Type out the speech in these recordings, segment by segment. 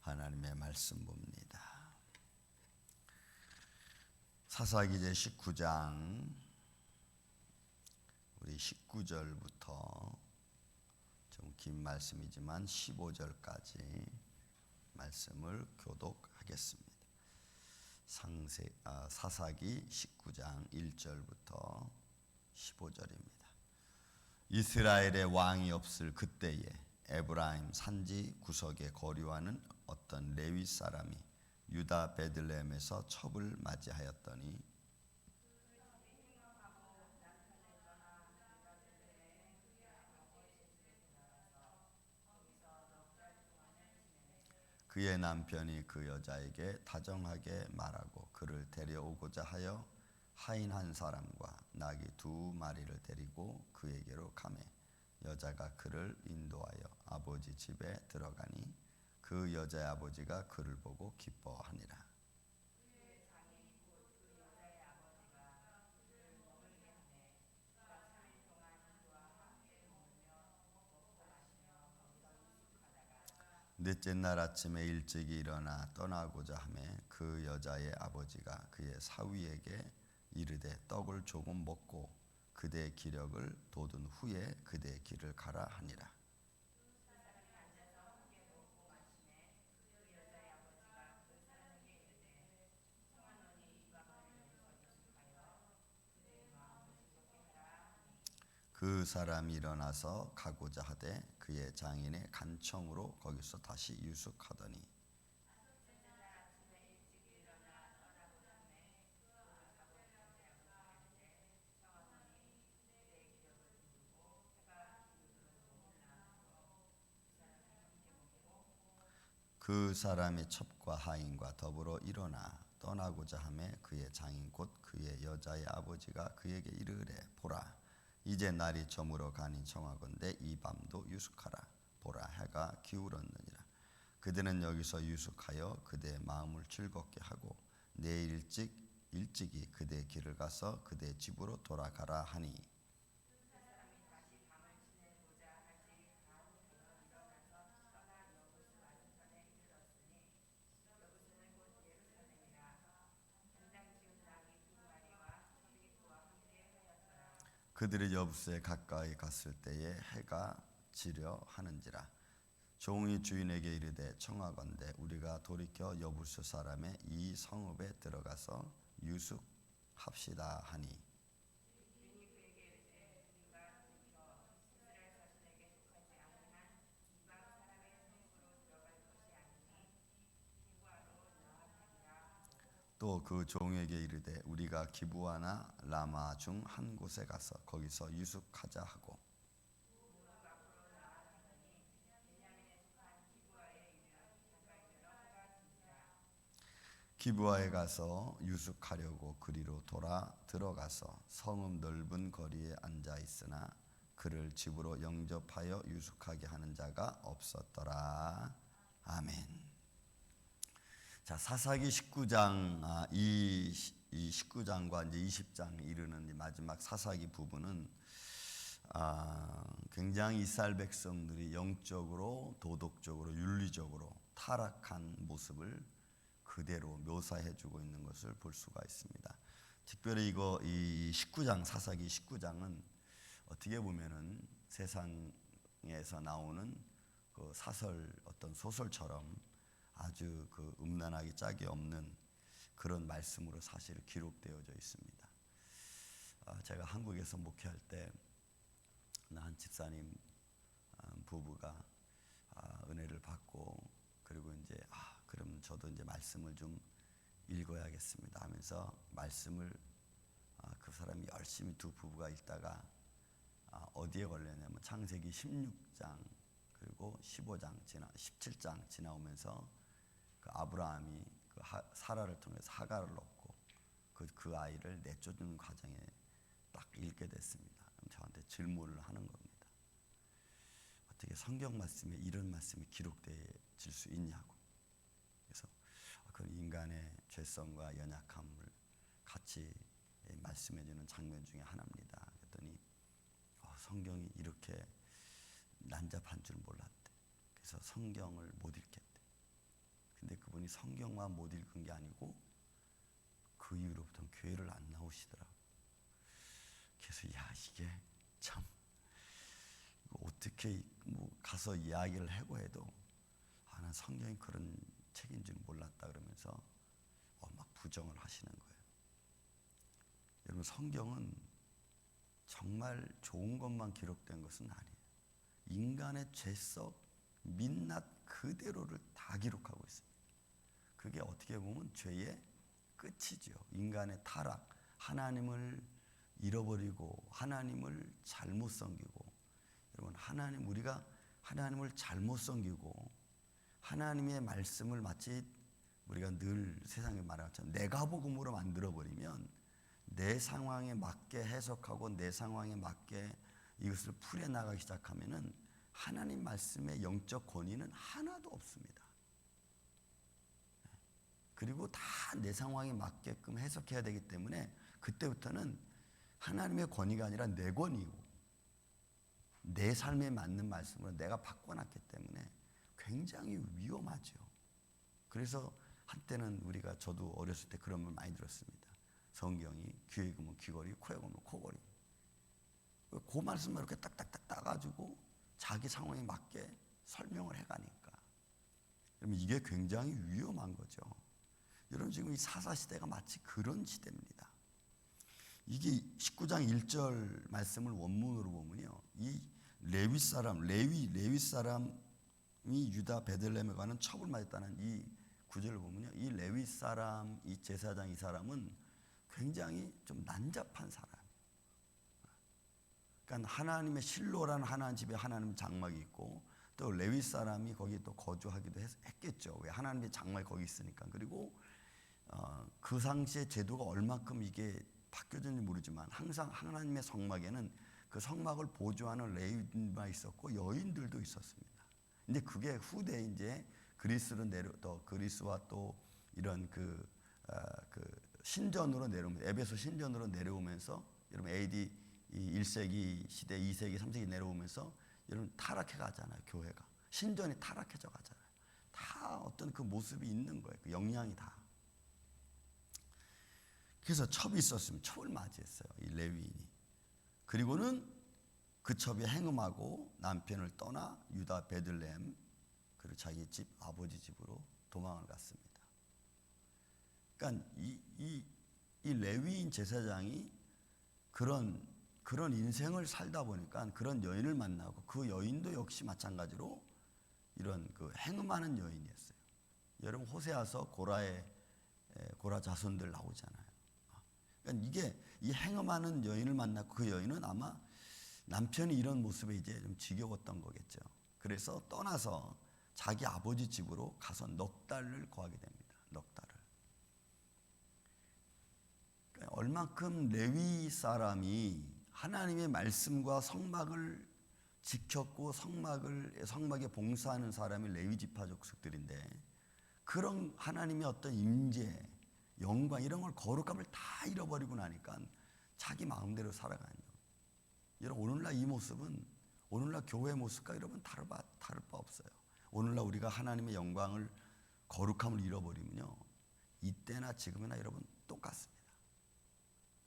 하나님의 말씀 봅니다. 사사기 제 19장 우리 19절부터 좀 긴 말씀이지만 15절까지 말씀을 교독하겠습니다. 사사기 19장 1절부터 15절입니다. 이스라엘의 왕이 없을 그때에 에브라임 산지 구석에 거류하는 어떤 레위 사람이 유다 베들레헴에서 첩을 맞이하였더니 그의 남편이 그 여자에게 다정하게 말하고 그를 데려오고자 하여 하인 한 사람과 나귀 2마리를 데리고 그에게로 가매 여자가 그를 인도하여 아버지 집에 들어가니 그 여자의 아버지가 그를 보고 기뻐하니라. 넷째 날 아침에 일찍이 일어나 떠나고자 하매 그 여자의 아버지가 그의 사위에게 이르되 떡을 조금 먹고 그대의 기력을 돋은 후에 그대의 길을 가라 하니라. 그 사람이 일어나서 가고자 하되 그의 장인의 간청으로 거기서 다시 유숙하더니 그 사람이 첩과 하인과 더불어 일어나 떠나고자 하매 그의 장인 곧 그의 여자의 아버지가 그에게 이르되 보라 이제 날이 저물어 가니 청하건대 이 밤도 유숙하라. 보라 해가 기울었느니라. 그대는 여기서 유숙하여 그대의 마음을 즐겁게 하고 내일 일찍이 그대의 길을 가서 그대의 집으로 돌아가라 하니 그들이 여부스에 가까이 갔을 때에 해가 지려 하는지라. 종이 주인에게 이르되 청하건대 우리가 돌이켜 여부스 사람의 이 성읍에 들어가서 유숙합시다 하니 또 그 종에게 이르되 우리가 기브아나 라마 중 한 곳에 가서 거기서 유숙하자 하고 기브아에 가서 유숙하려고 그리로 돌아 들어가서 성읍 넓은 거리에 앉아 있으나 그를 집으로 영접하여 유숙하게 하는 자가 없었더라. 아멘. 자, 사사기 19장 이 19장과 이제 20장 이르는 마지막 사사기 부분은 굉장히 이스라엘 백성들이 영적으로, 도덕적으로, 윤리적으로 타락한 모습을 그대로 묘사해주고 있는 것을 볼 수가 있습니다. 특별히 이 19장 사사기 19장은 어떻게 보면은 세상에서 나오는 그 사설 어떤 소설처럼 아주 그 음란하기 짝이 없는 그런 말씀으로 사실 기록되어져 있습니다. 제가 한국에서 목회할 때 한 집사님 부부가 은혜를 받고 그리고 이제 그럼 저도 이제 말씀을 좀 읽어야겠습니다 하면서 말씀을 그 사람이 열심히 두 부부가 읽다가 어디에 걸렸냐면 창세기 16장 그리고 17장 지나오면서 그 아브라함이 그 사라를 통해서 하갈을 얻고 그 아이를 내쫓는 과정에 딱 읽게 됐습니다. 그럼 저한테 질문을 하는 겁니다. 어떻게 성경 말씀에 이런 말씀이 기록되어질 수 있냐고. 그래서 그 인간의 죄성과 연약함을 같이 말씀해주는 장면 중에 하나입니다. 그랬더니 성경이 이렇게 난잡한 줄 몰랐대. 그래서 성경을 못 읽겠대. 근데 그분이 성경만 못 읽은 게 아니고 그 이후로부터는 교회를 안 나오시더라고요. 그래서 이게 참 어떻게 뭐 가서 이야기를 하고 해도 난 성경이 그런 책인 줄 몰랐다 그러면서 막 부정을 하시는 거예요. 여러분, 성경은 정말 좋은 것만 기록된 것은 아니에요. 인간의 죄석 민낯 그대로를 다 기록하고 있습니다. 그게 어떻게 보면 죄의 끝이죠. 인간의 타락, 하나님을 잃어버리고 하나님을 잘못 섬기고, 여러분, 우리가 하나님을 잘못 섬기고 하나님의 말씀을 마치 우리가 늘 세상에 말하는 것처럼 내가 복음으로 만들어버리면 내 상황에 맞게 해석하고 내 상황에 맞게 이것을 풀어나가기 시작하면은 하나님 말씀의 영적 권위는 하나도 없습니다. 그리고 다 내 상황에 맞게끔 해석해야 되기 때문에 그때부터는 하나님의 권위가 아니라 내 권위고 내 삶에 맞는 말씀으로 내가 바꿔놨기 때문에 굉장히 위험하죠. 그래서 한때는 저도 어렸을 때 그런 말 많이 들었습니다. 성경이 귀에 그면 귀걸이, 코에 그면 코걸이. 그 말씀만 이렇게 딱딱딱 따가지고 자기 상황에 맞게 설명을 해가니까. 그러면 이게 굉장히 위험한 거죠. 여러분, 지금 이 사사시대가 마치 그런 시대입니다. 이게 19장 1절 말씀을 원문으로 보면요, 이 레위 사람이 유다 베들레헴에 가는 첩을 맞았다는 이 구절을 보면요, 이 레위 사람, 이 제사장 이 사람은 굉장히 좀 난잡한 사람. 그러니까 하나님의 실로라는 하나님 집에 하나님 장막이 있고 또 레위 사람이 거기 또 거주하기도 했겠죠. 왜? 하나님의 장막이 거기 있으니까. 그리고 그 당시의 제도가 얼마큼 이게 바뀌어졌는지 모르지만 항상 하나님의 성막에는 그 성막을 보조하는 레위인만 있었고 여인들도 있었습니다. 근데 그게 후대에 이제 그리스와 또 이런 그 신전으로 내려오면서 에베소 신전으로 내려오면서 여러분 AD 1세기 시대, 2세기, 3세기 내려오면서 여러분 타락해 가잖아요. 교회가 신전이 타락해져 가잖아요. 다 어떤 그 모습이 있는 거예요. 그 영향이 다. 그래서 첩이 있었으면 첩을 맞이했어요. 이 레위인이. 그리고는 그 첩이 행음하고 남편을 떠나 유다 베들레헴 그리고 자기 집 아버지 집으로 도망을 갔습니다. 그러니까 이 레위인 제사장이 그런 인생을 살다 보니까 그런 여인을 만나고 그 여인도 역시 마찬가지로 이런 그 행음하는 여인이었어요. 여러분, 호세아서 고라 자손들 나오잖아요. 그러니까 이게 이 행음하는 여인을 만났고 그 여인은 아마 남편이 이런 모습에 이제 좀 지겨웠던 거겠죠. 그래서 떠나서 자기 아버지 집으로 가서 넉 달을 거하게 됩니다. 넉 달을. 그러니까 얼만큼 레위 사람이 하나님의 말씀과 성막을 지켰고 성막에 봉사하는 사람이 레위 지파 족속들인데 그런 하나님의 어떤 임재, 영광 이런 걸 거룩함을 다 잃어버리고 나니까 자기 마음대로 살아가는. 여러분, 오늘날 이 모습은 오늘날 교회 모습과 여러분 다를 바 없어요. 오늘날 우리가 하나님의 영광을 거룩함을 잃어버리면요, 이때나 지금이나 여러분 똑같습니다.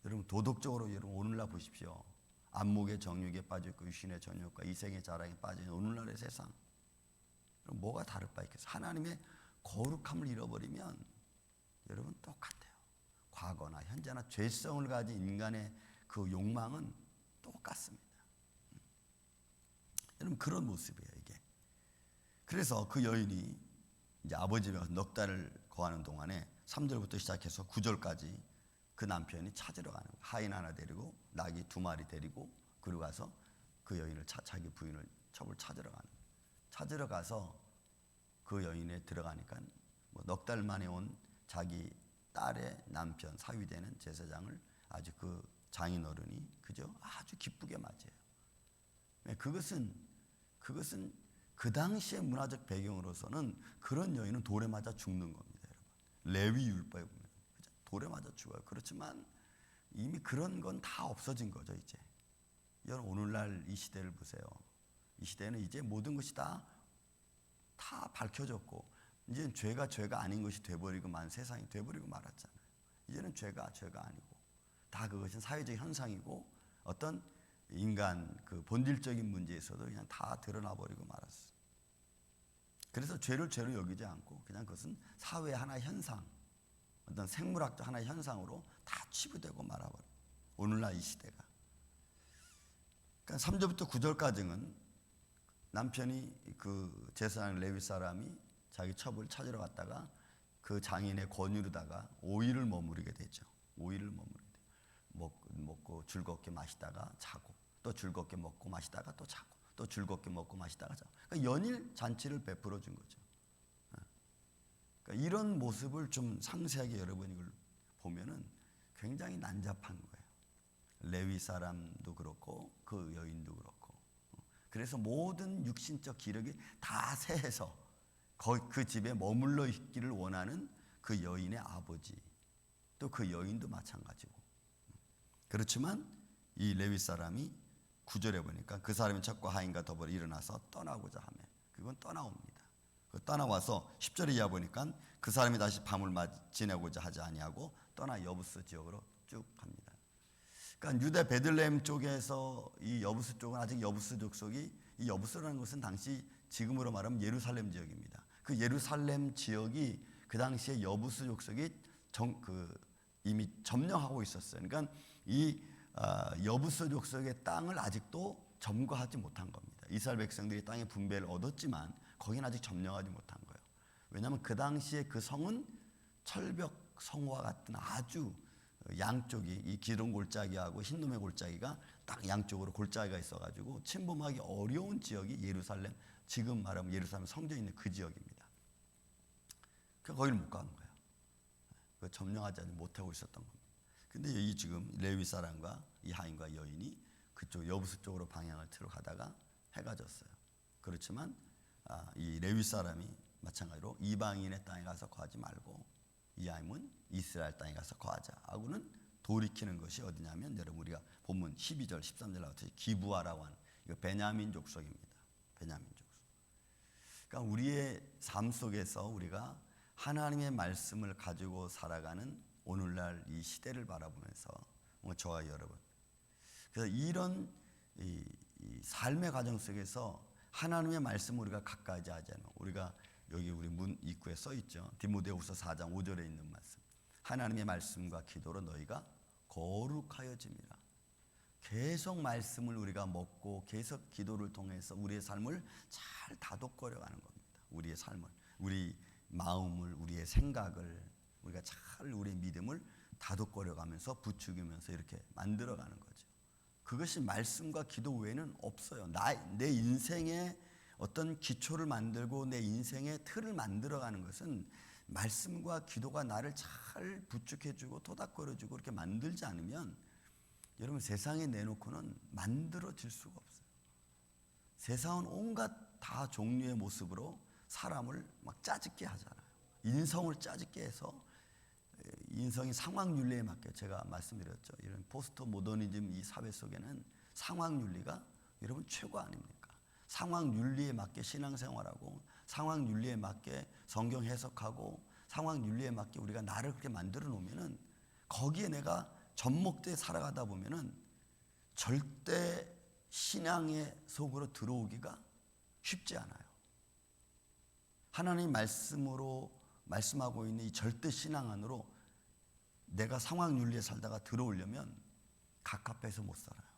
여러분, 도덕적으로 여러분 오늘날 보십시오. 안목의 정욕에 빠져있고 유신의 전욕과 이생의 자랑에 빠진 오늘날의 세상. 그럼 뭐가 다를 바 있겠어요? 하나님의 거룩함을 잃어버리면 여러분 똑같아요. 과거나 현재나 죄성을 가진 인간의 그 욕망은 똑같습니다. 여러분, 그런 모습이에요, 이게. 그래서 그 여인이 이제 아버지 집에 가서 넉 달을 거하는 동안에 3절부터 시작해서 9절까지 그 남편이 찾으러 가는 거예요. 하인 하나 데리고 나귀 2마리 데리고 그리고 가서 그 여인을 자기 부인을 첩을 찾으러 가는 거예요. 찾으러 가서 그 여인에 들어가니까 넉 달 만에 온 자기 딸의 남편 사위되는 제사장을 아주 그 장인어른이 그저 아주 기쁘게 맞이해요. 그것은 그 당시의 문화적 배경으로서는 그런 여인은 돌에 맞아 죽는 겁니다, 여러분. 레위 율법에 보면 돌에 맞아 죽어요. 그렇지만 이미 그런 건 다 없어진 거죠, 이제. 여러분, 오늘날 이 시대를 보세요. 이 시대는 이제 모든 것이 다 밝혀졌고 이제는 죄가 아닌 것이 돼버리고만 세상이 돼버리고 말았잖아요. 이제는 죄가 아니고 다 그것은 사회적 현상이고 어떤 인간 그 본질적인 문제에서도 그냥 다 드러나 버리고 말았어. 그래서 죄를 죄로 여기지 않고 그냥 그것은 사회의 하나의 현상, 어떤 생물학적 하나의 현상으로 다 치부되고 말아버려. 오늘날 이 시대가. 그러니까 3절부터 9절까지는 남편이 그 제사장 레위 사람이 자기 첩을 찾으러 갔다가 그 장인의 권유로다가 5일을 머무르게 되죠. 5일을 머무르게 돼. 먹고 즐겁게 마시다가 자고, 또 즐겁게 먹고 마시다가 또 자고, 또 즐겁게 먹고 마시다가 자고. 그러니까 연일 잔치를 베풀어 준 거죠. 그러니까 이런 모습을 좀 상세하게 여러분이 이걸 보면은 굉장히 난잡한 거예요. 레위 사람도 그렇고 그 여인도 그렇고. 그래서 모든 육신적 기력이 다 쇠해서 그 집에 머물러 있기를 원하는 그 여인의 아버지, 또 그 여인도 마찬가지고. 그렇지만 이 레위 사람이 9절에 보니까 그 사람이 첩과 하인과 더불어 일어나서 떠나고자 하며, 그건 떠나옵니다. 떠나와서 10절에 이하 보니까 그 사람이 다시 밤을 지내고자 하지 아니하고 떠나 여부스 지역으로 쭉 갑니다. 그러니까 유대 베들레헴 쪽에서 이 여부스 쪽은 아직 여부스 족속이, 이 여부스라는 것은 당시 지금으로 말하면 예루살렘 지역입니다. 그 예루살렘 지역이 그 당시에 여부스 족속이 이미 점령하고 있었어요. 그러니까 이 여부스 족속의 땅을 아직도 점거하지 못한 겁니다. 이스라엘 백성들이 땅의 분배를 얻었지만 거기는 아직 점령하지 못한 거예요. 왜냐하면 그 당시에 그 성은 철벽 성과 같은 아주 양쪽이, 이 기름 골짜기하고 흰놈의 골짜기가 딱 양쪽으로 골짜기가 있어가지고 침범하기 어려운 지역이 예루살렘, 지금 말하면 예루살렘 성전이 있는 그 지역입니다. 그러니까 거기를 못 간 거예요. 점령하지 못하고 있었던 겁니다. 근데 이 지금 레위 사람과 이 하인과 여인이 그쪽 여부스 쪽으로 방향을 틀어 가다가 해가 졌어요. 그렇지만 이 레위 사람이 마찬가지로 이방인의 땅에 가서 거하지 말고 이 하인은 이스라엘 땅에 가서 거하자 하고는 돌이키는 것이 어디냐면, 여러분 우리가 본문 12절 13절 나왔듯이 기브아라고 하는, 이거 베냐민 족속입니다. 베냐민 족속. 그러니까 우리의 삶 속에서 우리가 하나님의 말씀을 가지고 살아가는 오늘날 이 시대를 바라보면서 저와 여러분, 그래서 이런 이 삶의 과정 속에서 하나님의 말씀을 우리가 가까이 하지 않아. 우리가 여기 우리 문 입구에 써 있죠. 디모데후서 4장 5절에 있는 말씀. 하나님의 말씀과 기도로 너희가 거룩하여짐이라. 계속 말씀을 우리가 먹고 계속 기도를 통해서 우리의 삶을 잘 다독거려 가는 겁니다. 우리의 삶을, 우리 마음을, 우리의 생각을 우리가 잘 우리의 믿음을 다독거려 가면서 부추기면서 이렇게 만들어 가는 거죠. 그것이 말씀과 기도 외에는 없어요. 내 인생의 어떤 기초를 만들고 내 인생의 틀을 만들어가는 것은 말씀과 기도가 나를 잘 부축해주고 토닥거려주고 이렇게 만들지 않으면 여러분 세상에 내놓고는 만들어질 수가 없어요. 세상은 온갖 다 종류의 모습으로 사람을 막 짜집게 하잖아요. 인성을 짜집게 해서 인성이 상황윤리에 맞게, 제가 말씀드렸죠. 이런 포스트 모더니즘 이 사회 속에는 상황윤리가 여러분 최고 아닙니까? 상황윤리에 맞게 신앙생활하고 상황윤리에 맞게 성경 해석하고 상황윤리에 맞게 우리가 나를 그렇게 만들어 놓으면은 거기에 내가 접목돼 살아가다 보면은 절대 신앙의 속으로 들어오기가 쉽지 않아요. 하나님 말씀으로 말씀하고 있는 이 절대 신앙 안으로 내가 상황윤리에 살다가 들어오려면 갑갑해서 못 살아요.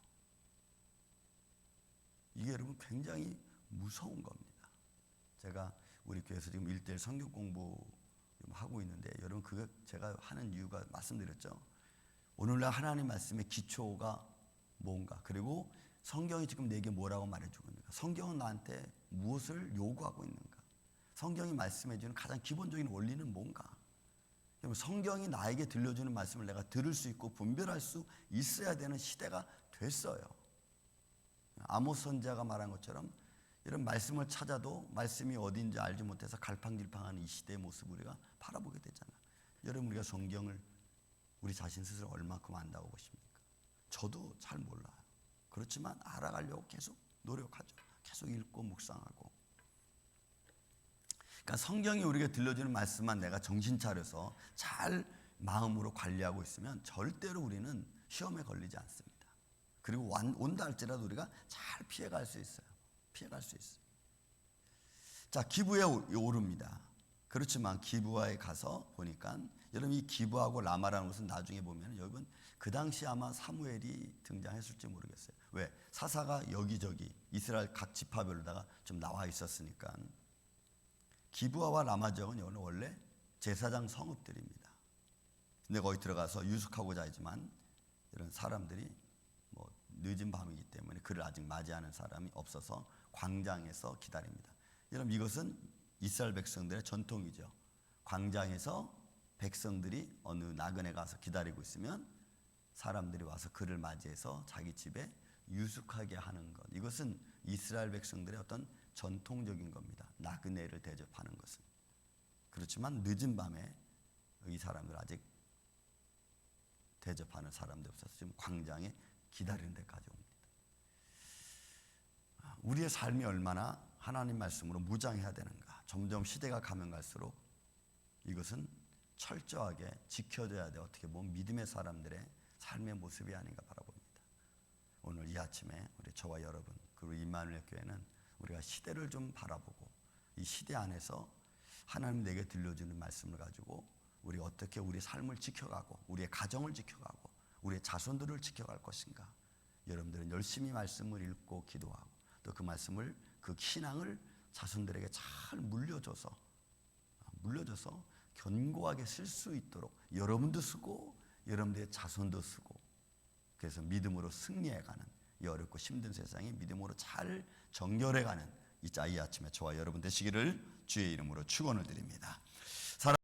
이게 여러분 굉장히 무서운 겁니다. 제가 우리 교회에서 지금 1:1 성경 공부 하고 있는데 여러분 그거 제가 하는 이유가 말씀드렸죠. 오늘날 하나님 말씀의 기초가 뭔가, 그리고 성경이 지금 내게 뭐라고 말해주고 있는가, 성경은 나한테 무엇을 요구하고 있는가, 성경이 말씀해주는 가장 기본적인 원리는 뭔가. 성경이 나에게 들려주는 말씀을 내가 들을 수 있고 분별할 수 있어야 되는 시대가 됐어요. 아모스 선지자가 말한 것처럼 이런 말씀을 찾아도 말씀이 어딘지 알지 못해서 갈팡질팡하는 이 시대의 모습을 우리가 바라보게 되잖아요. 여러분 우리가 성경을 우리 자신 스스로 얼마큼 안다고 보십니까? 저도 잘 몰라요. 그렇지만 알아가려고 계속 노력하죠. 계속 읽고 묵상하고. 그러니까 성경이 우리에게 들려주는 말씀만 내가 정신 차려서 잘 마음으로 관리하고 있으면 절대로 우리는 시험에 걸리지 않습니다. 그리고 온다 할지라도 우리가 잘 피해갈 수 있어요. 피해갈 수 있어요. 자, 기부에 오릅니다. 그렇지만 기부하에 가서 보니까 여러분 이 기부하고 라마라는 것은 나중에 보면 여러분 그 당시 아마 사무엘이 등장했을지 모르겠어요. 왜? 사사가 여기저기 이스라엘 각 지파별로다가 좀 나와 있었으니까. 기부하와 라마 지역은 원래 제사장 성읍들입니다. 근데 거기 들어가서 유숙하고자 하지만 이런 사람들이 뭐 늦은 밤이기 때문에 그를 아직 맞이하는 사람이 없어서 광장에서 기다립니다. 여러분 이것은 이스라엘 백성들의 전통이죠. 광장에서 백성들이 어느 나그네 가서 기다리고 있으면 사람들이 와서 그를 맞이해서 자기 집에 유숙하게 하는 것. 이것은 이스라엘 백성들의 어떤 전통적인 겁니다. 나그네를 대접하는 것은. 그렇지만 늦은 밤에 이 사람들 아직 대접하는 사람들이 없어서 지금 광장에 기다리는 데까지 옵니다. 우리의 삶이 얼마나 하나님 말씀으로 무장해야 되는가. 점점 시대가 가면 갈수록 이것은 철저하게 지켜져야 돼. 어떻게 보면 믿음의 사람들의 삶의 모습이 아닌가 바라봅니다. 오늘 이 아침에 우리 저와 여러분 그리고 임마누엘 교회는 우리가 시대를 좀 바라보고 이 시대 안에서 하나님 내게 들려주는 말씀을 가지고 우리 어떻게 우리 삶을 지켜가고 우리의 가정을 지켜가고 우리의 자손들을 지켜갈 것인가. 여러분들은 열심히 말씀을 읽고 기도하고 또 그 말씀을 그 신앙을 자손들에게 잘 물려줘서 견고하게 쓸 수 있도록 여러분도 쓰고 여러분들의 자손도 쓰고 그래서 믿음으로 승리해가는 이 어렵고 힘든 세상에 믿음으로 잘 정결해가는 이 아침에 저와 여러분 되시기를 주의 이름으로 축원을 드립니다.